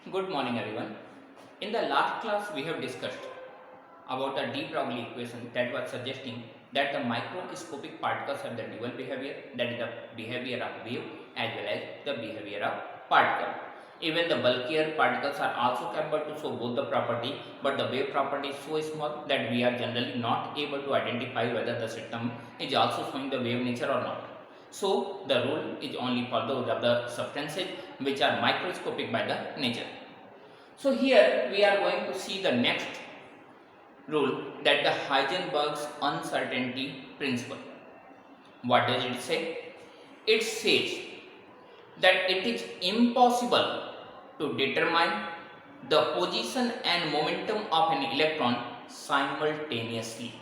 Good morning, everyone. In the last class, we have discussed about the de Broglie equation that was suggesting that the microscopic particles have the dual behavior, that is the behavior of wave as well as the behavior of particle. Even the bulkier particles are also capable to show both the property, but the wave property is so small that we are generally not able to identify whether the system is also showing the wave nature or not. So the rule is only for those of the substances which are microscopic by the nature. So here we are going to see the next rule, that the Heisenberg's uncertainty principle. What does it say? It says that it is impossible to determine the position and momentum of an electron simultaneously.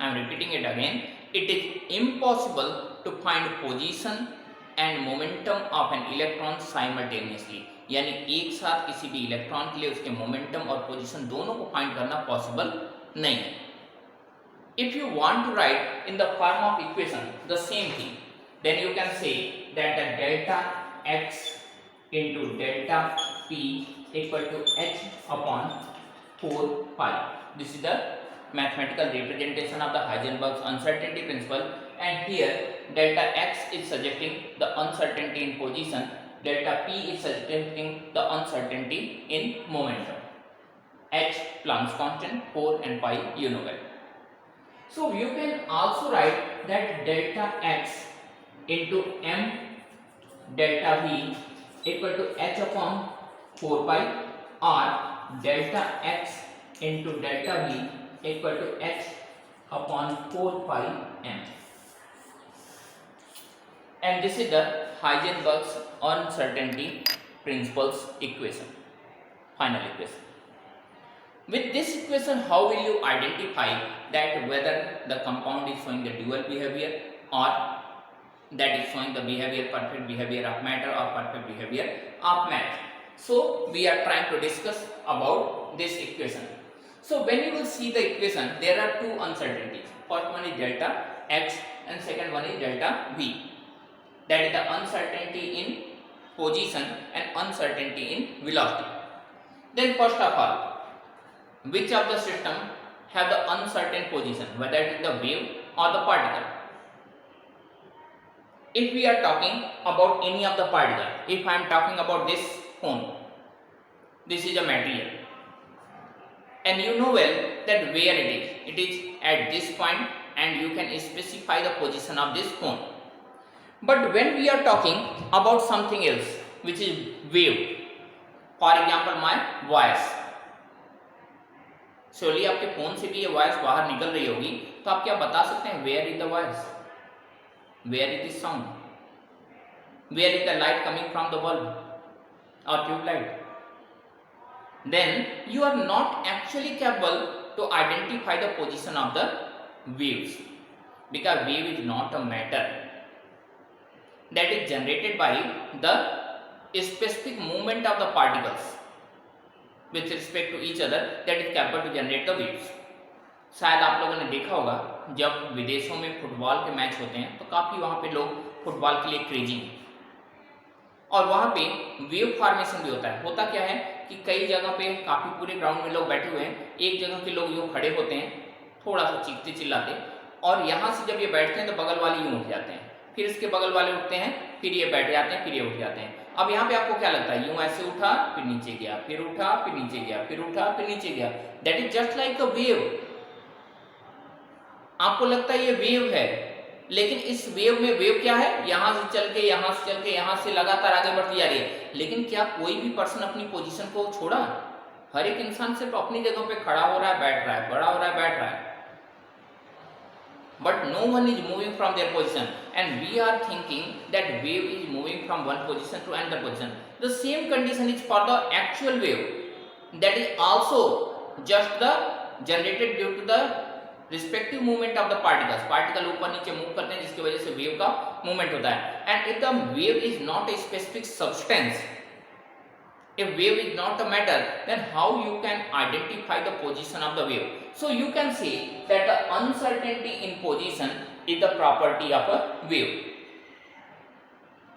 I am repeating it again. It is impossible to find position and momentum of an electron simultaneously. यानी एक साथ किसी भी electron के लिए उसके momentum और position दोनों को फाइंड करना पॉसिबल नहीं है. If you want to write in the form of equation the same thing, then you can say that the delta x into delta p equal to h upon 4 pi. This is the mathematical representation of the Heisenberg's uncertainty principle, and here delta x is suggesting the uncertainty in position, delta p is suggesting the uncertainty in momentum, h Planck's constant, 4 and pi you know well. So you can also write that delta x into m delta v equal to h upon 4 pi, or delta x into delta v equal to h upon 4 pi m. And this is the Heisenberg's uncertainty principles equation, final equation. With this equation, how will you identify that whether the compound is showing the dual behavior or that is showing the behavior, perfect behavior of matter or perfect behavior of matter? So we are trying to discuss about this equation. So when you will see the equation, there are two uncertainties. First one is delta x and second one is delta v. That is the uncertainty in position and uncertainty in velocity. Then first of all, which of the system have the uncertain position, whether it is the wave or the particle? If we are talking about any of the particle, if I am talking about this cone, this is a material, and you know well that where it is at this point, and you can specify the position of this cone. But when we are talking about something else, which is wave, for example my voice, सोली आपके phone से भी ये voice बाहर निकल रही होगी, तो आप क्या बता सकते हैं where is the voice, where is the sound, where is the light coming from the bulb और tubelight? Then you are not actually capable to identify the position of the waves, because wave is not a matter that is generated by the specific movement of the particles with respect to each other, that is capable to generate the waves. शायद आप लोगों ने देखा होगा जब विदेशों में football के मैच होते हैं तो काफ़ी वहाँ पे लोग फुटबॉल के लिए क्रेजी हैं, और वहाँ पे वेव फॉर्मेशन भी होता है. होता क्या है कि कई जगह पे काफ़ी पूरे ग्राउंड में लोग बैठे हुए हैं, एक जगह के लोग यूँ खड़े होते हैं थोड़ा सा चीखते चिल्लाते, और यहाँ से जब ये बैठते हैं तो बगल वाले यूँ उठ जाते हैं, फिर इसके बगल वाले उठते हैं, फिर ये बैठ जाते हैं, फिर ये उठ जाते हैं. अब यहाँ पे आपको क्या लगता है, यूं ऐसे उठा फिर नीचे गया, फिर उठा फिर नीचे गया, फिर उठा फिर नीचे गया. That is just like a wave. आपको लगता है ये वेव है, लेकिन इस वेव में वेव क्या है, यहां से चल के यहां से चल के यहां से लगातार आगे बढ़ती जा रही है. लेकिन क्या कोई भी पर्सन अपनी पोजीशन को छोड़ा? हर एक इंसान सिर्फ अपनी जगह पे खड़ा हो रहा है, बैठ रहा है, खड़ा हो रहा है, बैठ रहा है, but no one is moving from their position, and we are thinking that wave is moving from one position to another position. The same condition is for the actual wave, that is also just the generated due to the respective movement of the particles. Particle ऊपर नीचे move करते हैं जिसकी वजह से wave का movement होता है. And if the wave is not a specific substance, if wave is not a matter, then how you can identify the position of the wave? So you can say that the uncertainty in position is the property of a wave.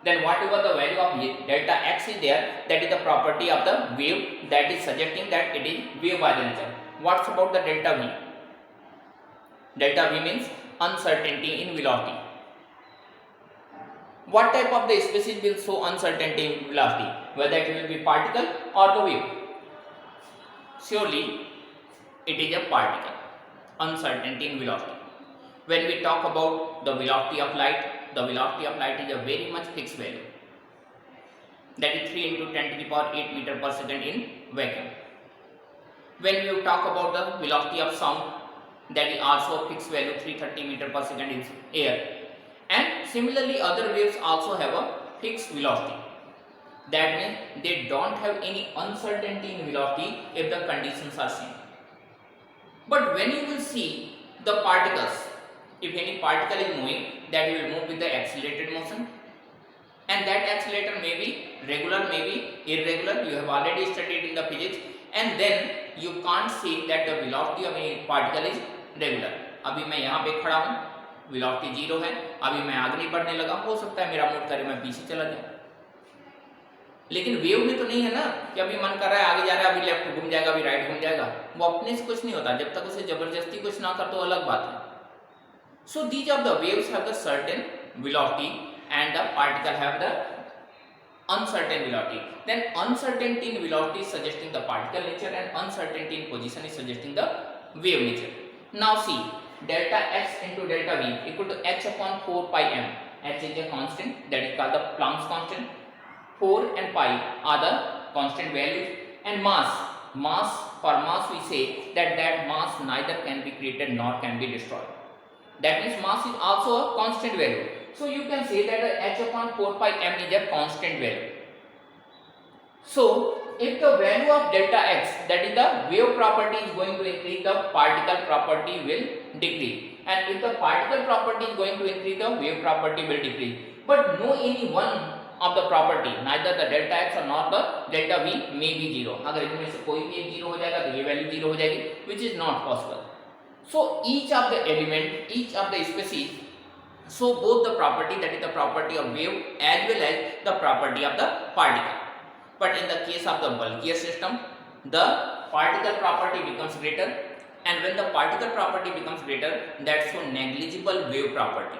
then whatever the value of delta x is there, that is the property of the wave that is suggesting that it is wave by the nature. What's about the delta v? Delta v means uncertainty in velocity. What type of the species will show uncertainty in velocity, whether it will be particle or the wave? Surely it is a particle. Uncertainty in velocity. When we talk about the velocity of light, the velocity of light is a very much fixed value, that is 3 into 10 to the power 8 meter per second in vacuum. When we talk about the velocity of sound, that is also a fixed value, 330 meter per second in air. And similarly other waves also have a fixed velocity. That means they don't have any uncertainty in velocity if the conditions are same. But when you will see the particles, if any particle is moving, that will move with the accelerated motion, and that accelerator may be regular, may be irregular. You have already studied in the physics, and then you can't see that the velocity of any particle is regular. अभी मैं यहाँ पे खड़ा हूँ, velocity 0 है, अभी मैं आगे नहीं बढ़ने लगा, हो सकता है मेरा मूड करे मैं पीछे चला जाऊँ, लेकिन वेव में तो नहीं है ना कि अभी मन कर रहा है आगे जा रहा है, अभी लेफ्ट घूम जाएगा, अभी राइट घूम जाएगा, वो अपने से कुछ नहीं होता, जब तक उसे जबरदस्ती कुछ ना कर तो अलग बात है. So these of the waves have the certain velocity and the particle have the uncertain velocity. Then uncertainty in velocity is suggesting the particle nature, and uncertainty in position is suggesting the wave nature. Now see, delta x into delta v equal to h upon 4 pi m. H is a constant, that is called the Planck's constant. 4 and pi are the constant values, and mass for mass we say that mass neither can be created nor can be destroyed. That means mass is also a constant value. So you can say that h upon 4 pi m is a constant value. So if the value of delta x, that is the wave property, is going to increase, the particle property will decrease, and if the particle property is going to increase, the wave property will decrease. But no any one of the property, neither the delta x or not the delta v may be 0. अगर इनमें से कोई भी एक 0 हो जाएगा तो ये वैल्यू 0 हो जाएगी, which is not possible. So each of the element, each of the species show both the property, that is the property of wave as well as the property of the particle. But in the case of the bulkier system, the particle property becomes greater, and when the particle property becomes greater, that's so negligible wave property.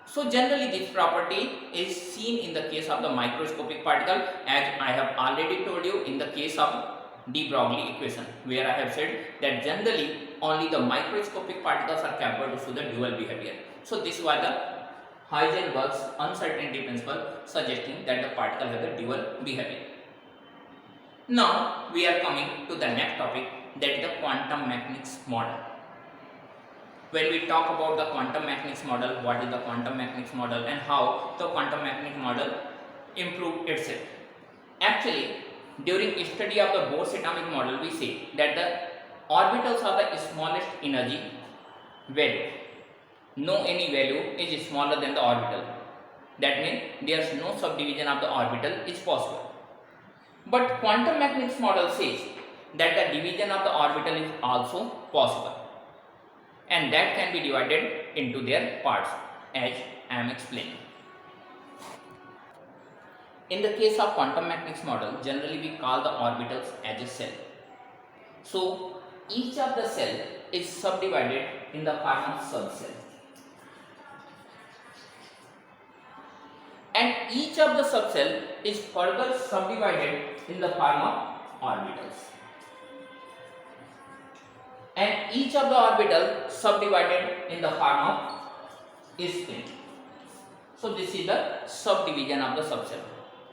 So generally this property is seen in the case of the microscopic particle, as I have already told you in the case of de Broglie equation, where I have said that generally only the microscopic particles are capable to show the dual behavior. So this was the Heisenberg's uncertainty principle, suggesting that the particle has a dual behavior. Now we are coming to the next topic, that is the quantum mechanics model. When we talk about the quantum mechanics model, what is the quantum mechanics model and how the quantum mechanics model improved itself? Actually, during study of the Bohr's atomic model, we say that the orbitals are the smallest energy value. No any value is smaller than the orbital. That means there is no subdivision of the orbital is possible. But quantum mechanics model says that the division of the orbital is also possible, and that can be divided into their parts, as I am explaining. In the case of quantum mechanics model, generally we call the orbitals as a cell. So each of the cell is subdivided in the form of subcell, and each of the subcell is further subdivided in the form of orbitals, and each of the orbital subdivided in the form of spin. So this is the subdivision of the subcell.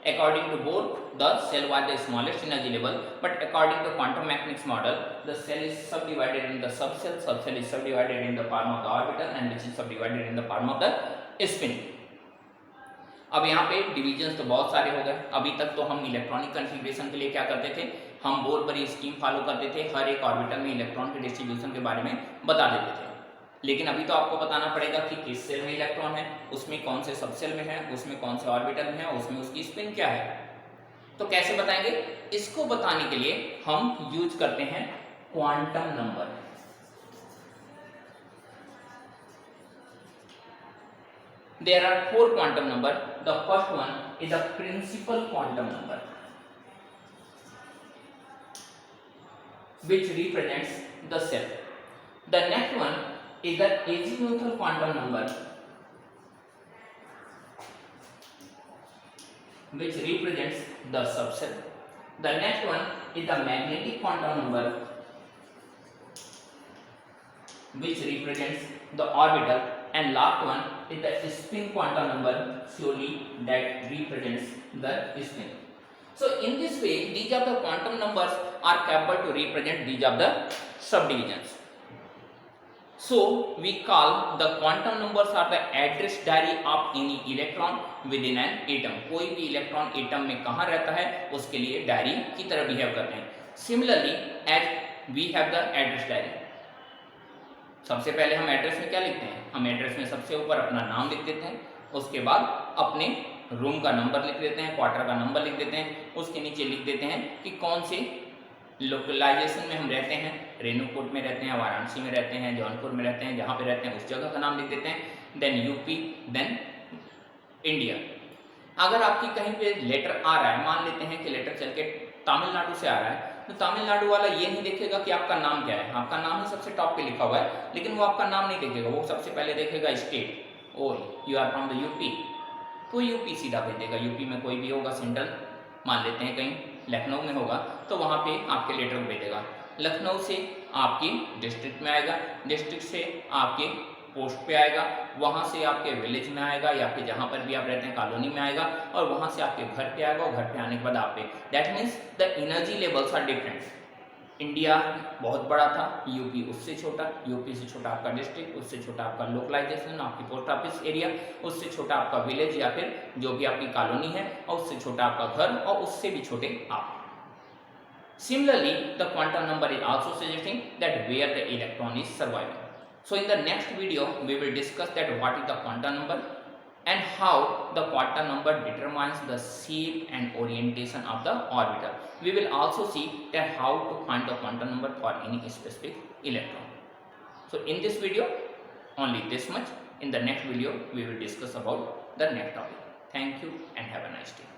According to Bohr, the cell was the smallest energy level, but according to quantum mechanics model, the cell is subdivided in the subcell, subcell is subdivided in the form of the orbital, and which is subdivided in the form of the spin. अब यहाँ पे divisions तो बहुत सारे हो गए. अभी तक तो हम इलेक्ट्रॉनिक कन्फिग्रेशन के लिए क्या करते थे, हम बोर बड़ी स्कीम फॉलो करते थे, हर एक ऑर्बिटल में इलेक्ट्रॉन के डिस्ट्रीब्यूशन के बारे में बता देते थे. लेकिन अभी तो आपको बताना पड़ेगा कि किस सेल में इलेक्ट्रॉन है, उसमें कौन से सबसेल में है, उसमें कौन से ऑर्बिटल में है, उसमें उसकी स्पिन क्या है. तो कैसे बताएंगे? इसको बताने के लिए हम यूज करते हैं quantum number. there are 4 quantum number. The first one is the principal quantum number, which represents the cell. The next one is the azimuthal quantum number, which represents the subcell. The next one is the magnetic quantum number, which represents the orbital, and last one is the spin quantum number, surely that represents the spin. So in this way, these are the quantum numbers are capable to represent these are the subdivisions. So we call the quantum numbers are the address diary of any electron within an atom. कोई भी electron atom में कहाँ रहता है उसके लिए diary की तरह बिहेव करते हैं. Similarly, as we have the address diary. सबसे पहले हम एड्रेस में क्या लिखते हैं? हम एड्रेस में सबसे ऊपर अपना नाम लिख देते हैं, उसके बाद अपने रूम का नंबर लिख देते हैं, क्वार्टर का नंबर लिख देते हैं, उसके नीचे लिख देते हैं कि कौन से लोकलाइजेशन में हम रहते हैं. रेणुकूट में रहते हैं, वाराणसी में रहते हैं, जौनपुर में रहते हैं, जहाँ पे रहते हैं उस जगह का नाम लिख देते हैं. Then UP, then India. अगर आपकी कहीं पे लेटर आ रहा है, मान लेते हैं कि लेटर चल के तमिलनाडु से आ रहा है, तो तमिलनाडु वाला ये नहीं देखेगा कि आपका नाम क्या है. आपका नाम ही सबसे टॉप पे लिखा हुआ है, लेकिन वो आपका नाम नहीं देखेगा. वो सबसे पहले देखेगा state. Oh you are from the UP, तो यूपी सीधा भेज देगा. यूपी में कोई भी होगा सेंट्रल, मान लेते हैं कहीं लखनऊ में होगा, तो वहाँ पे आपके लेटर को भेजेगा. लखनऊ से आपकी डिस्ट्रिक्ट में आएगा, डिस्ट्रिक्ट से आपके पोस्ट पे आएगा, वहाँ से आपके विलेज में आएगा या फिर जहाँ पर भी आप रहते हैं कॉलोनी में आएगा, और वहाँ से आपके घर पे आएगा, और घर पे आने के बाद आप पे. That means the energy levels are different. India बहुत बड़ा था, यूपी उससे छोटा, यूपी से छोटा आपका डिस्ट्रिक्ट, उससे छोटा आपका लोकलाइजेशन, आपकी पोस्ट ऑफिस एरिया, उससे छोटा आपका विलेज या फिर जो भी आपकी कॉलोनी है, और उससे छोटा आपका घर, और उससे भी छोटे आप. Similarly, the quantum number is also suggesting that where the electron is surviving. So in the next video, we will discuss that what is the quantum number and how the quantum number determines the shape and orientation of the orbital. We will also see that how to find the quantum number for any specific electron. So in this video, only this much. In the next video, we will discuss about the next topic. Thank you and have a nice day.